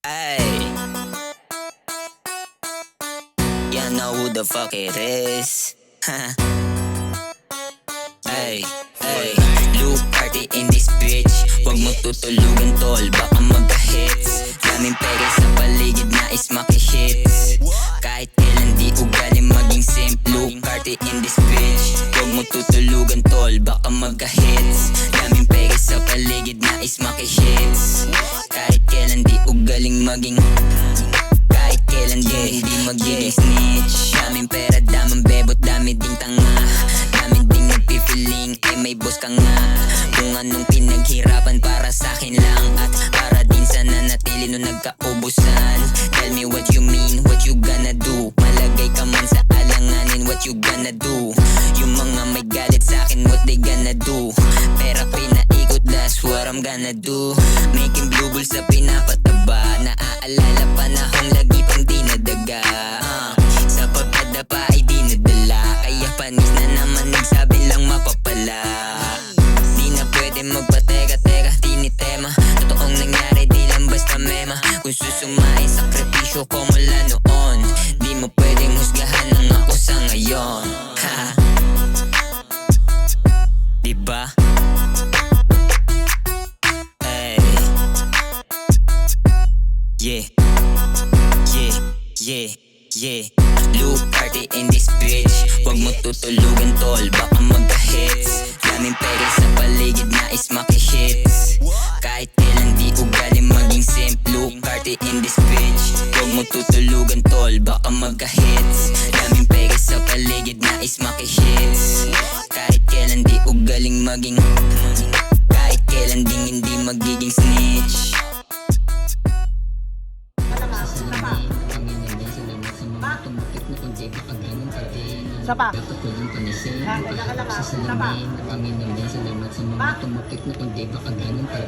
Ay, you know who the fuck it is. Ay, ay, Luke party in this bitch. Huwag mo tutulugan tol, baka magka-hits. Daming pere sa paligid, nais maki-hits. Kahit kailan di ugali maging simp. Luke party in this bitch. Huwag mo tutulugan tol, baka magka-hits. Daming pere sa paligid, nais maki-hits. Kahit kailan di ugaling maging, kahit kailan di hindi magiging snitch. Daming pera, damang bebot, dami ding tanga. Dami ding nagpipiling, ay may boss ka nga. Kung anong pinaghirapan para sa'kin lang, at para din sa nanatili nung nagkaubusan. Tell me what you mean, what you gonna do. Malagay ka man sa alanganin, what you gonna do. Yung mga may galit sa'kin, what they gonna do. Pera pinaikot, that's what I'm gonna do. Making blue balls sa pinapataba. Naaalala panahong lagi pang dinadaga. Sa pagkadapa ay dinadala. Kaya panis na naman nagsabi lang mapapala. Di na pwede magpateka-teka, di ni tema. Totoong nangyari, di lang basta mema. Kung susumahin, sakripisyo ko mula noon. Di mo pwedeng husgahan ang ako sa ngayon. Diba? Hey. Yeah. Yeah. Yeah. Yeah. Luke party in this bitch. Huwag mo tutulugan tol, baka magka-hits. Daming pere sa paligid, nais maki-hits. Kahit kailan di ugali maging simp. Luke party in this bitch. Huwag mo tutulugan tol, baka magka-hits. Daming pere sa paligid, nais maki-hits. Kahit kailan di ugaling maging, kahit kailan ding hindi magiging snitch. Isa pa. Sa salamin, napangin lang din. Salamat sa mga tumupik na kundi baka ganun pa.